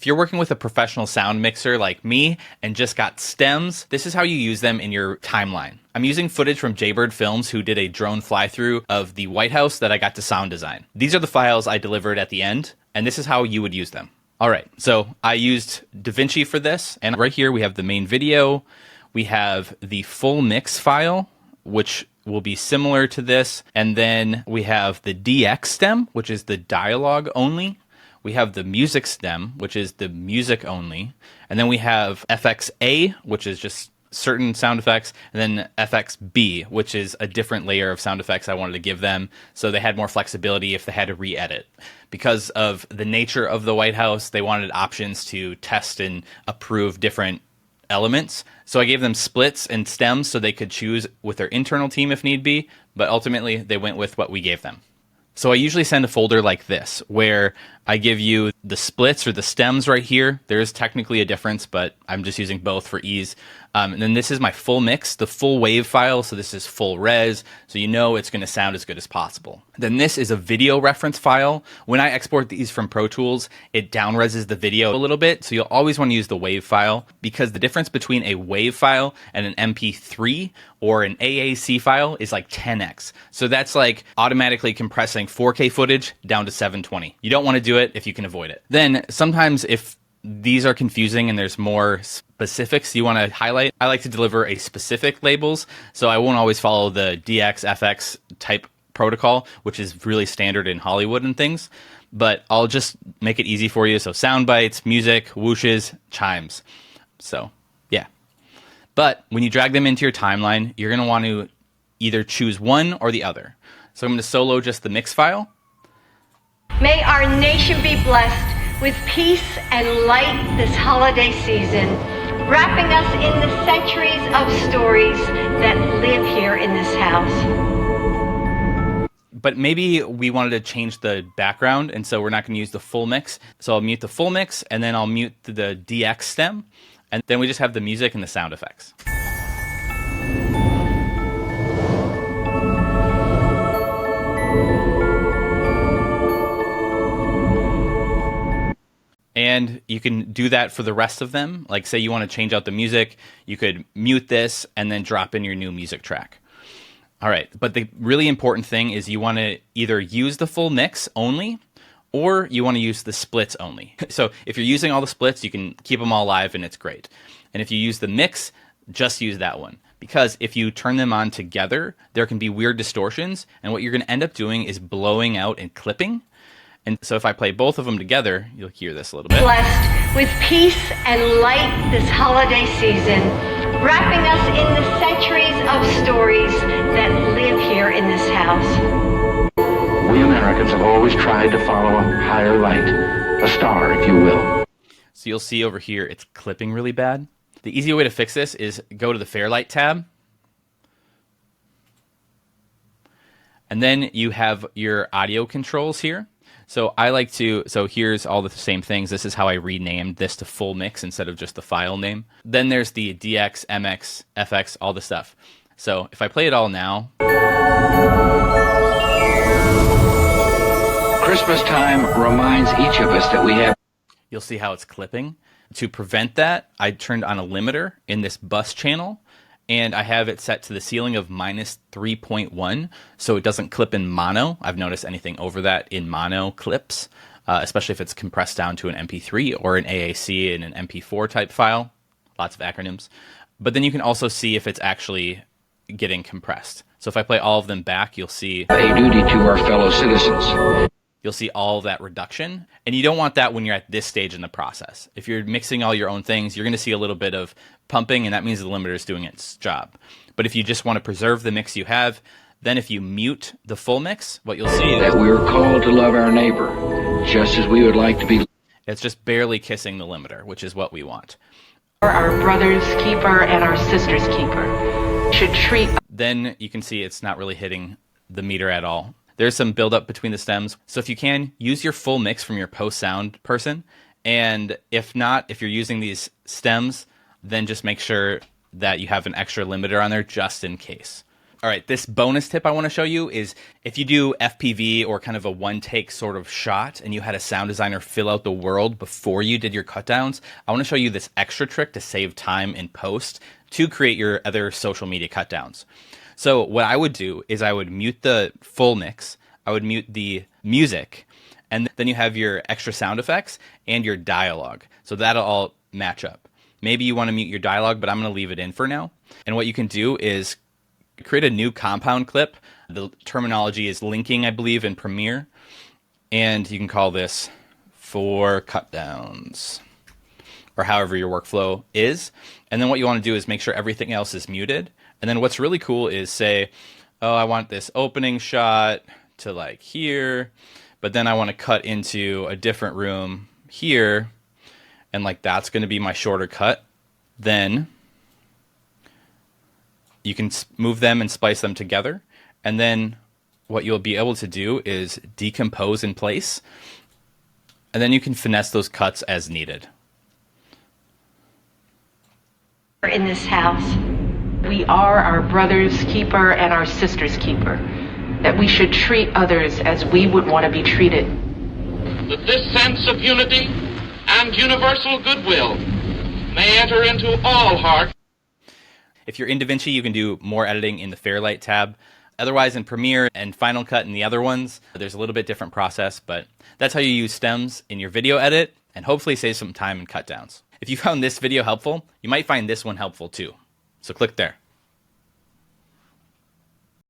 If you're working with a professional sound mixer like me and just got stems, this is how you use them in your timeline. I'm using footage from Jaybird Films, who did a drone fly-through of the White House that I got to sound design. These are the files I delivered at the end, and this is how you would use them. All right, so I used DaVinci for this, and right here we have the main video. We have the full mix file, which will be similar to this, and then we have the DX stem, which is the dialogue only. We have the music stem, which is the music only. And then we have FXA, which is just certain sound effects, and then FXB, which is a different layer of sound effects I wanted to give them so they had more flexibility if they had to re-edit. Because of the nature of the White House, they wanted options to test and approve different elements. So I gave them splits and stems so they could choose with their internal team if need be, but ultimately they went with what we gave them. So I usually send a folder like this, where I give you the splits or the stems right here. There is technically a difference, but I'm just using both for ease. And then this is my full mix, the full wave file. So this is full res, so you know it's going to sound as good as possible. Then this is a video reference file. When I export these from Pro Tools, it down-reses the video a little bit. So you'll always want to use the wave file, because the difference between a wave file and an MP3 or an AAC file is like 10x. So that's like automatically compressing 4K footage down to 720. You don't want to do it if you can avoid it. Then sometimes if these are confusing and there's more specifics you want to highlight, I like to deliver a specific labels. So I won't always follow the DX, FX type protocol, which is really standard in Hollywood and things, but I'll just make it easy for you. So sound bites, music, whooshes, chimes. So yeah. But when you drag them into your timeline, you're going to want to either choose one or the other. So I'm going to solo just the mix file. May our nation be blessed with peace and light this holiday season, wrapping us in the centuries of stories that live here in this house. But maybe we wanted to change the background, and so we're not going to use the full mix. So I'll mute the full mix, and then I'll mute the DX stem, and then we just have the music and the sound effects. And you can do that for the rest of them. Like say you want to change out the music, you could mute this and then drop in your new music track. All right, but the really important thing is you want to either use the full mix only, or you want to use the splits only. So if you're using all the splits, you can keep them all live and it's great. And if you use the mix, just use that one. Because if you turn them on together, there can be weird distortions, and what you're going to end up doing is blowing out and clipping. And so if I play both of them together, you'll hear this a little bit. Blessed with peace and light this holiday season, wrapping us in the centuries of stories that live here in this house. We Americans have always tried to follow a higher light, a star, if you will. So you'll see over here, it's clipping really bad. The easy way to fix this is go to the Fairlight tab. And then you have your audio controls here. So I like to, so here's all the same things. This is how I renamed this to full mix instead of just the file name. Then there's the DX, MX, FX, all the stuff. So if I play it all now. Christmas time reminds each of us that we have. You'll see how it's clipping. To prevent that, I turned on a limiter in this bus channel, and I have it set to the ceiling of -3.1, so it doesn't clip in mono. I've noticed anything over that in mono clips, especially if it's compressed down to an MP3 or an AAC in an MP4 type file. Lots of acronyms. But then you can also see if it's actually getting compressed. So if I play all of them back, you'll see A duty to our fellow citizens. You'll see all of that reduction. And you don't want that when you're at this stage in the process. If you're mixing all your own things, you're going to see a little bit of pumping, and that means the limiter is doing its job. But if you just want to preserve the mix you have, then if you mute the full mix, what you'll see is that we are called to love our neighbor, just as we would like to be. It's just barely kissing the limiter, which is what we want. Our brother's keeper and our sister's keeper should treat. Then you can see it's not really hitting the meter at all. There's some buildup between the stems. So if you can, use your full mix from your post-sound person. And if not, if you're using these stems, then just make sure that you have an extra limiter on there just in case. All right, this bonus tip I want to show you is if you do FPV or kind of a one-take sort of shot and you had a sound designer fill out the world before you did your cutdowns, I want to show you this extra trick to save time in post to create your other social media cutdowns. So what I would do is I would mute the full mix, I would mute the music, and then you have your extra sound effects and your dialogue. So that'll all match up. Maybe you want to mute your dialogue, but I'm going to leave it in for now. And what you can do is create a new compound clip. The terminology is linking, I believe, in Premiere. And you can call this for cutdowns or however your workflow is. And then what you want to do is make sure everything else is muted. And then what's really cool is say, oh, I want this opening shot to like here, but then I want to cut into a different room here. And like that's going to be my shorter cut. Then you can move them and splice them together. And then what you'll be able to do is decompose in place. And then you can finesse those cuts as needed. In this house, We are our brother's keeper and our sister's keeper. That we should treat others as we would want to be treated. That this sense of unity and universal goodwill may enter into all hearts. If you're in DaVinci, you can do more editing in the Fairlight tab. Otherwise, in Premiere and Final Cut and the other ones, there's a little bit different process, but that's how you use stems in your video edit and hopefully save some time in cut downs. If you found this video helpful, you might find this one helpful too. So click there.